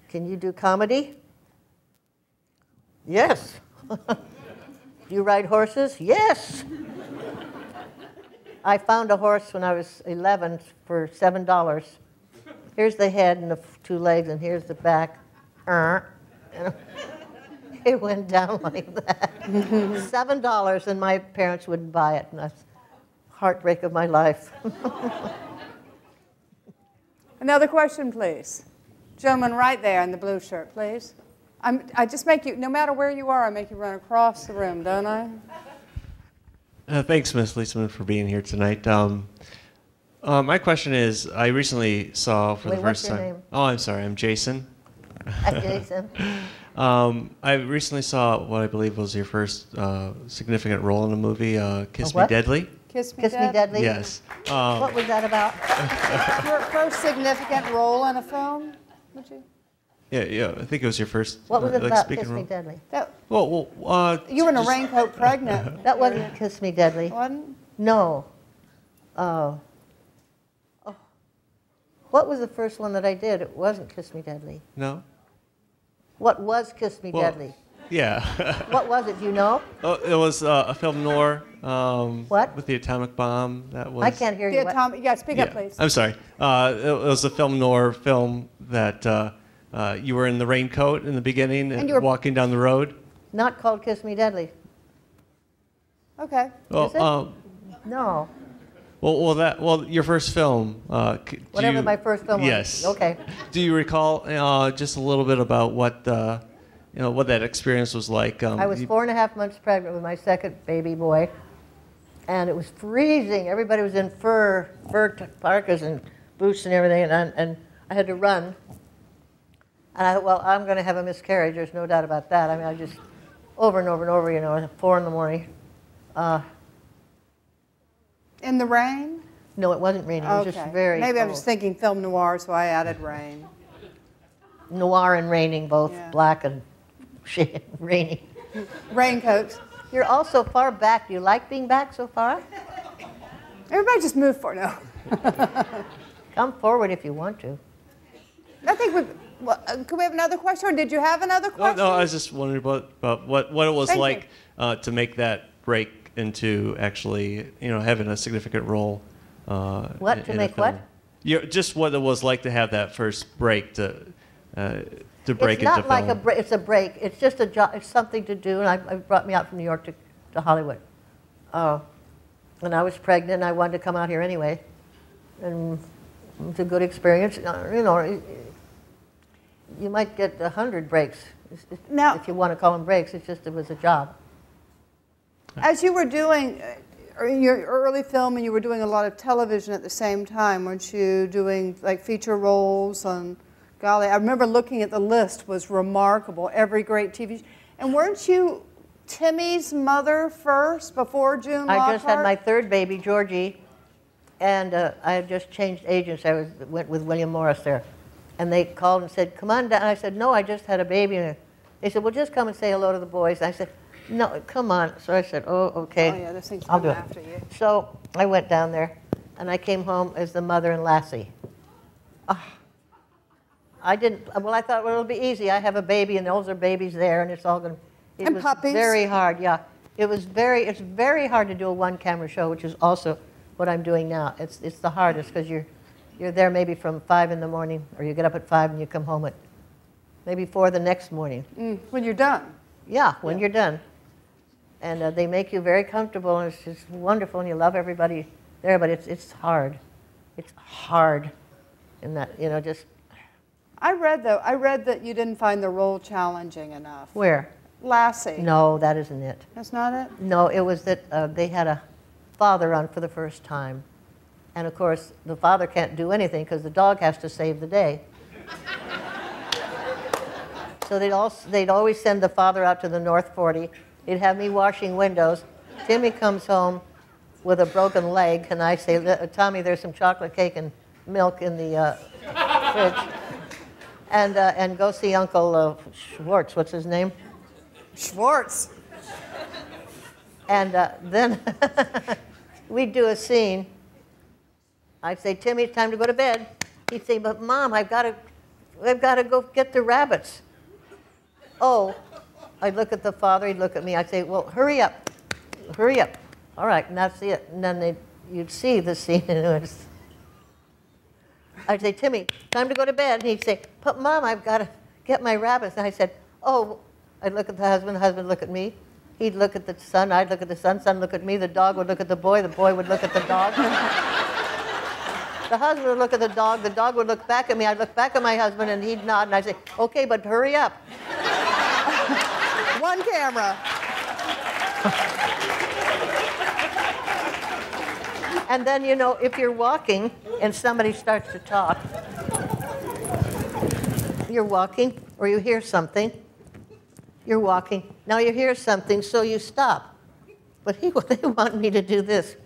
can you do comedy? Yes. Do you ride horses? Yes. I found a horse when I was 11 for $7. Here's the head and the 2 legs, and here's the back. And it went down like that. $7, and my parents wouldn't buy it, and that's the heartbreak of my life. Another question, please. Gentleman right there in the blue shirt, please. I just make you, no matter where you are, I make you run across the room, don't I? Thanks, Ms. Leachman, for being here tonight. My question is, I recently saw for the first time... What's your name? Oh, I'm sorry, I'm Jason. Hi, Jason. I recently saw what I believe was your first significant role in a movie, Kiss Me Deadly. Kiss Me Kiss Me Deadly? Yes. What was that about? Your first significant role in a film, would you? Yeah. I think it was your first. What was it like, about speaking Kiss Me role. Deadly? You were in a raincoat pregnant. That wasn't Kiss Me Deadly. Wasn't? No. What was the first one that I did? It wasn't Kiss Me Deadly. No. What was Kiss Me Deadly? Yeah. What was it? Do you know? Oh, it was a film noir. What? With the atomic bomb. That was. I can't hear you. Yeah, speak up, please. I'm sorry. It was a film noir film that you were in the raincoat in the beginning and you were walking down the road. Not called Kiss Me Deadly. Okay. Well, Is it? No. Well, your first film. Whatever my first film was. Yes. Okay. Do you recall just a little bit about what what that experience was like? I was 4.5 months pregnant with my second baby boy, and it was freezing. Everybody was in fur parkas and boots and everything, and I had to run. And I thought, well, I'm going to have a miscarriage. There's no doubt about that. I mean, I just over and over and over, at 4 in the morning. In the rain? No, it wasn't raining. It was just very Maybe I'm cold. just thinking film noir, so I added rain. Noir and raining, both black and raining. Raincoats. You're all so far back. Do you like being back so far? Everybody just move forward. No. Come forward if you want to. I think could we have another question, or did you have another question? No, I was just wondering about what it was Thank like to make that break into actually, having a significant role. What to in make a film. what? Just what it was like to have that first break to break into film. It's not like a break. It's a break. It's just a job. It's something to do. And it brought me out from New York to Hollywood. When I was pregnant, I wanted to come out here anyway, and it was a good experience. You might get 100 breaks if you want to call them breaks. It's just it was a job. As you were doing your early film, and you were doing a lot of television at the same time, weren't you doing like feature roles on? Golly, I remember looking at the list, was remarkable. Every great TV. And weren't you Timmy's mother first before June Lockhart? I just had my third baby, Georgie, and I had just changed agents. I went with William Morris there. And they called and said, come on down. And I said, no, I just had a baby. And they said, well, just come and say hello to the boys. And I said, no, come on. So I said, oh, okay. Oh, yeah, this thing's I'll do coming it. after you. So I went down there, and I came home as the mother in Lassie. I thought, well, it'll be easy. I have a baby, and those are babies there, and it's all going to... It was puppies. very hard, yeah. It's very hard to do a one-camera show, which is also what I'm doing now. It's the hardest, because you're there maybe from 5 in the morning, or you get up at 5 and you come home at maybe 4 the next morning. When you're done. Yeah, when you're done. And they make you very comfortable, and it's just wonderful, and you love everybody there, but it's hard. It's hard in that, just... I read that you didn't find the role challenging enough. Where? Lassie. No, that isn't it. That's not it? No, it was that they had a father on for the first time. And of course, the father can't do anything because the dog has to save the day. So they'd always send the father out to the North 40. They'd have me washing windows. Timmy comes home with a broken leg, and I say, Tommy, there's some chocolate cake and milk in the fridge. And go see Uncle Schwartz. What's his name? Schwartz. And then we'd do a scene. I'd say, Timmy, it's time to go to bed. He'd say, but Mom, I've got to go get the rabbits. Oh, I'd look at the father. He'd look at me. I'd say, well, hurry up, hurry up. All right, and that's it. And then you'd see the scene, and it was. I'd say, Timmy, time to go to bed. And he'd say, but Mom, I've got to get my rabbits. And I said, oh, I'd look at the husband would look at me. He'd look at the son, I'd look at the son look at me, the dog would look at the boy would look at the dog. The husband would look at the dog would look back at me, I'd look back at my husband, and he'd nod, and I'd say, okay, but hurry up. One camera. And then, if you're walking and somebody starts to talk, you're walking or you hear something, you're walking, now you hear something, so you stop. But they want me to do this.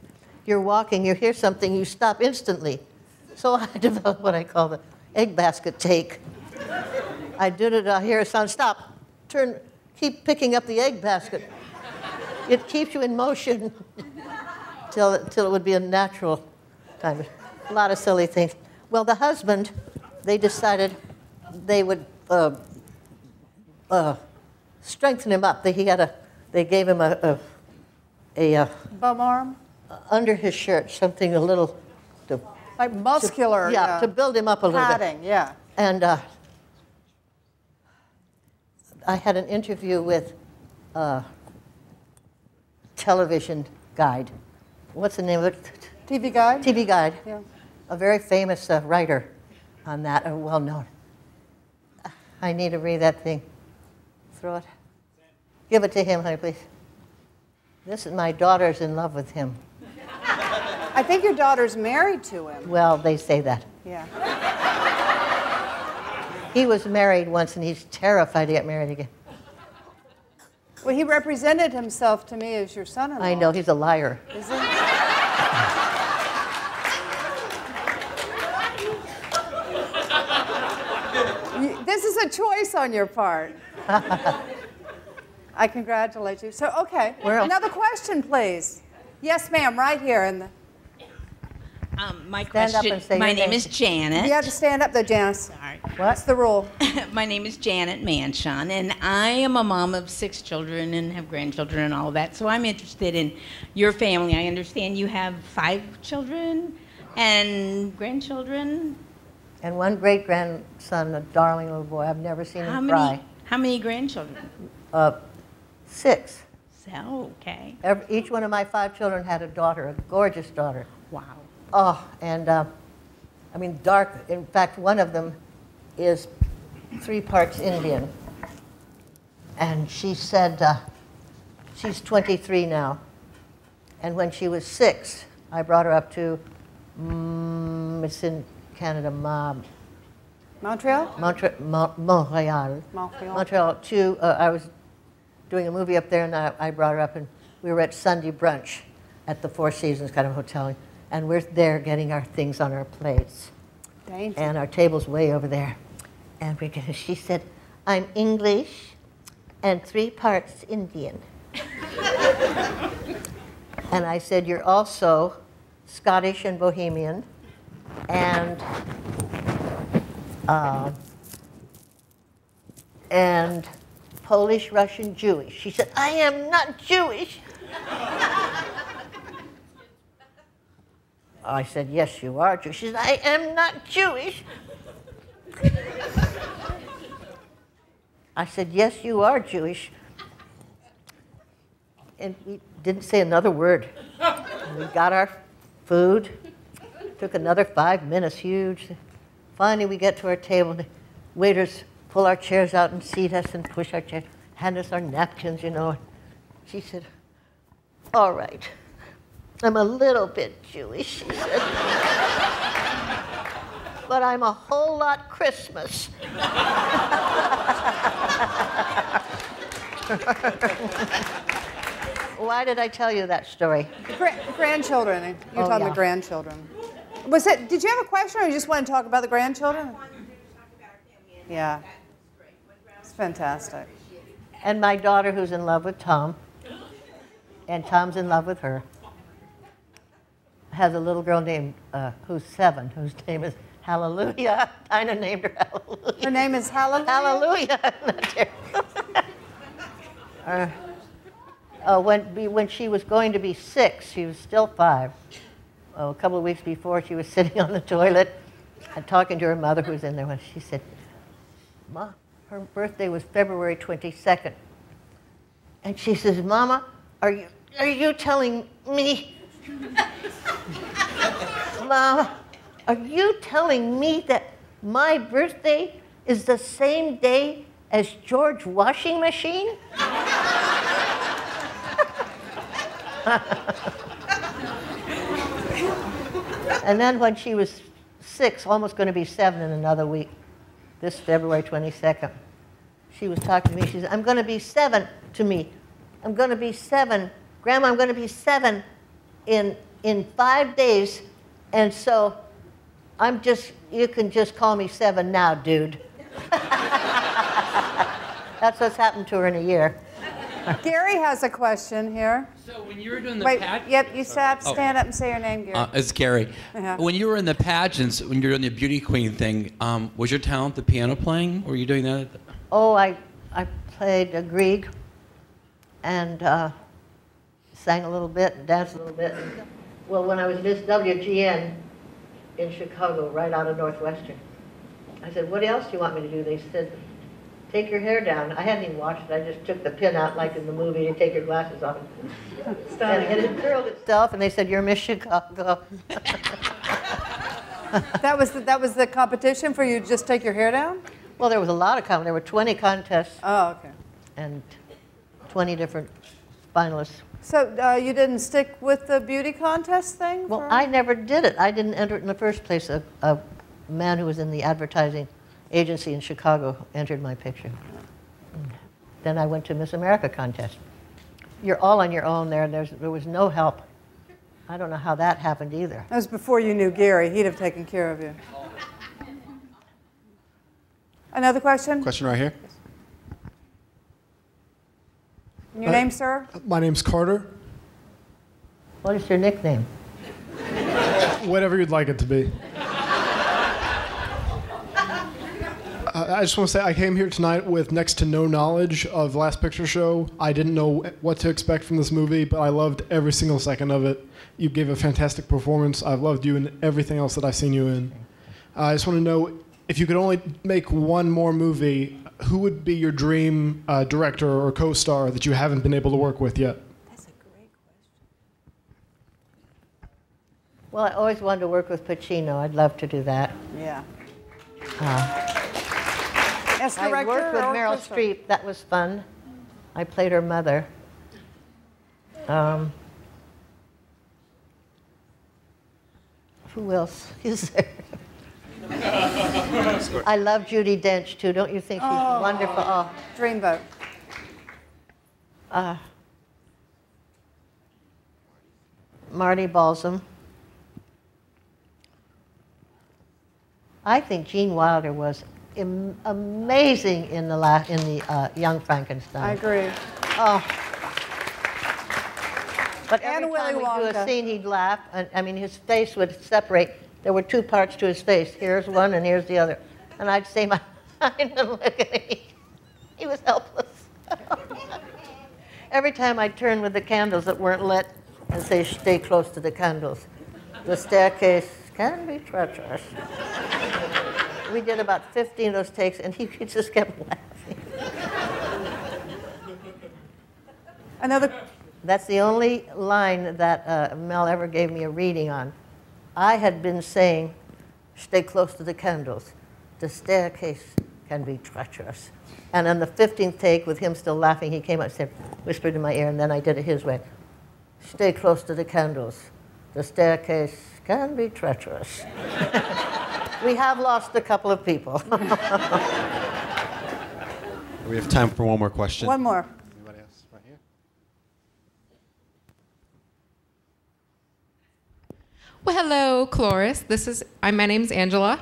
you're walking, you hear something, you stop instantly. So I developed what I call the egg basket take. I did it, I hear a sound, stop, turn, keep picking up the egg basket. It keeps you in motion till it would be a natural time. A lot of silly things. Well, the husband, they decided they would strengthen him up. They gave him a Bum arm? under his shirt, something a little Like muscular. to build him up a little bit. Padding, yeah. And I had an interview with a television guide. What's the name of it? TV Guide? TV Guide. Yeah. A very famous writer on that, well known. I need to read that thing. Throw it. Give it to him, honey, please. This is my daughter's in love with him. I think your daughter's married to him. Well, they say that. Yeah. He was married once, and he's terrified to get married again. Well, he represented himself to me as your son-in-law. I know, he's a liar. Is he? This is a choice on your part. I congratulate you. So, okay. Another question, please. Yes, ma'am, right here. In the... My name is Janet. You have to stand up, though, Janice. Sorry. What's the rule? My name is Janet Manshon, and I am a mom of 6 children and have grandchildren and all of that. So I'm interested in your family. I understand you have 5 children and grandchildren. And one great-grandson, a darling little boy. I've never seen him cry. How many grandchildren? 6. So, okay. Each one of my 5 children had a daughter, a gorgeous daughter. Wow. Oh, and I mean, dark. In fact, one of them is 3 parts Indian. And she said, she's 23 now. And when she was 6, I brought her up to, it's in Canada, Montreal? Montreal. Montreal. I was doing a movie up there, and I brought her up, and we were at Sunday brunch at the Four Seasons kind of hotel, and we're there getting our things on our plates. Dainty. And our table's way over there. And she said, I'm English and 3 parts Indian. And I said, you're also Scottish and Bohemian, and Polish, Russian, Jewish. She said, I am not Jewish. I said, yes, you are Jewish. She said, I am not Jewish. I said, yes, you are Jewish. And we didn't say another word. We got our food. Took another 5 minutes, huge. Finally, we get to our table, and the waiters pull our chairs out and seat us and push our chairs, hand us our napkins, you know. She said, all right, I'm a little bit Jewish, she said. But I'm a whole lot Christmas. Why did I tell you that story? Grandchildren. You're talking about grandchildren. Did you have a question, or you just want to talk about the grandchildren? Yeah. It's fantastic. And my daughter, who's in love with Tom, and Tom's in love with her, has a little girl named, who's 7, whose name is Hallelujah. Dinah named her Hallelujah. Her name is Hallelujah? Hallelujah. When she was going to be 6, she was still 5. A couple of weeks before, she was sitting on the toilet and talking to her mother, who was in there. And she said, Ma, her birthday was February 22nd. And she says, Mama, are you telling me, Mama, are you telling me that my birthday is the same day as George Washing Machine? And then when she was 6, almost going to be 7 in another week, this February 22nd, she was talking to me. She said, I'm going to be 7 to me. I'm going to be 7. Grandma, I'm going to be 7 in in 5 days, and so you can just call me 7 now, dude. That's what's happened to her in a year. Gary has a question here. So when you were doing the Wait, pageant... yep, you stand up and say your name, Gary. It's Gary. When you were in the pageants, when you were doing the beauty queen thing, was your talent the piano playing? Were you doing that? Oh, I played a Grieg and sang a little bit and danced a little bit. Well, when I was Miss WGN in Chicago, right out of Northwestern, I said, what else do you want me to do? They said, take your hair down. I hadn't even washed it. I just took the pin out like in the movie, you take your glasses off. And it curled itself, and they said, you're Miss Chicago. That was the competition for you to just take your hair down? Well, there was a lot of contests. There were 20 contests. Oh, okay. And 20 different finalists. So you didn't stick with the beauty contest thing? Well, I never did it. I didn't enter it in the first place. A man who was in the advertising agency in Chicago entered my picture. Then I went to Miss America contest. You're all on your own there. There was no help. I don't know how that happened either. That was before you knew Gary. He'd have taken care of you. Another question? Question right here. And your name, sir? My name's Carter. What is your nickname? Whatever you'd like it to be. I just want to say I came here tonight with next to no knowledge of Last Picture Show. I didn't know what to expect from this movie, but I loved every single second of it. You gave a fantastic performance. I've loved you in everything else that I've seen you in. I just want to know, if you could only make one more movie, who would be your dream director or co-star that you haven't been able to work with yet? That's a great question. Well, I always wanted to work with Pacino. I'd love to do that. Yeah. I worked with Meryl Streep. That was fun. I played her mother. Who else is there? I love Judi Dench, too. Don't you think she's wonderful? Oh. Dreamboat. Marty Balsam. I think Gene Wilder was amazing in the Young Frankenstein. I agree. Oh. But And every Willy time we'd do Wonka. a scene, he'd laugh. And, I mean, his face would separate. There were 2 parts to his face. Here's one and here's the other. And I'd say my mind and look at him. He was helpless. Every time I'd turn with the candles that weren't lit and say, stay close to the candles. The staircase can be treacherous. We did about 15 of those takes, and he just kept laughing. That's the only line that Mel ever gave me a reading on. I had been saying, stay close to the candles. The staircase can be treacherous. And on the 15th take, with him still laughing, he came up and said, whispered in my ear, and then I did it his way. Stay close to the candles. The staircase can be treacherous. We have lost a couple of people. We have time for one more question. One more. Anybody else? Right here. Well, hello, Cloris. My name's Angela.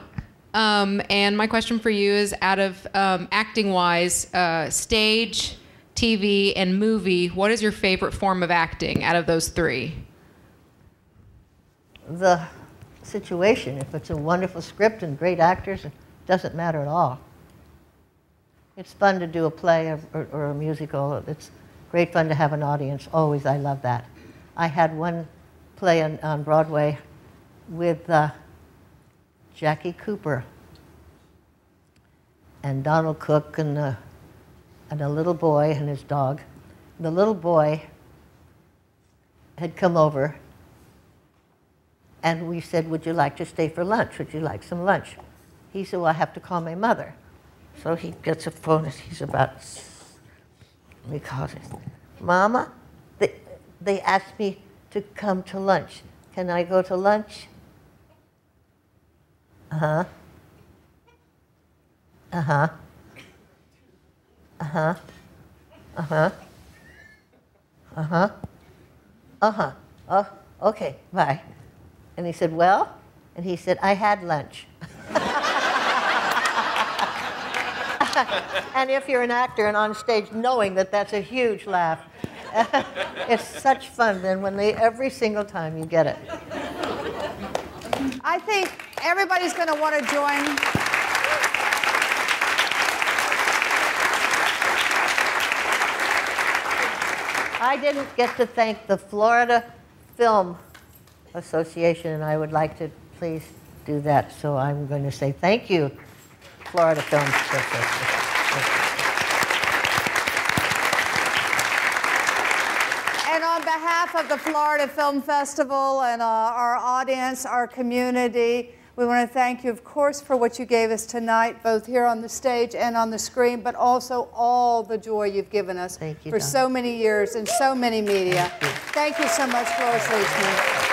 And my question for you is, out of acting-wise, stage, TV, and movie, what is your favorite form of acting out of those 3? The situation. If it's a wonderful script and great actors, it doesn't matter at all. It's fun to do a play or a musical. It's great fun to have an audience. Always, I love that. I had one play on Broadway with Jackie Cooper and Donald Cook and a little boy and his dog. The little boy had come over, and we said, would you like to stay for lunch? Would you like some lunch? He said, well, I have to call my mother. So he gets a phone, and he's about, he calls it, Mama, they asked me to come to lunch. Can I go to lunch? Uh-huh. Uh-huh. Uh-huh. Uh-huh. Uh-huh. Uh-huh. okay, bye. And he said, well? And he said, I had lunch. And if you're an actor and on stage knowing that that's a huge laugh, it's such fun then when every single time you get it. I think everybody's going to want to join. I didn't get to thank the Florida Film Association, and I would like to please do that. So I'm going to say thank you, Florida Film Association. And on behalf of the Florida Film Festival and our audience, our community, we want to thank you, of course, for what you gave us tonight, both here on the stage and on the screen, but also all the joy you've given us for so many years and so many media. Thank you so much, Cloris Leachman.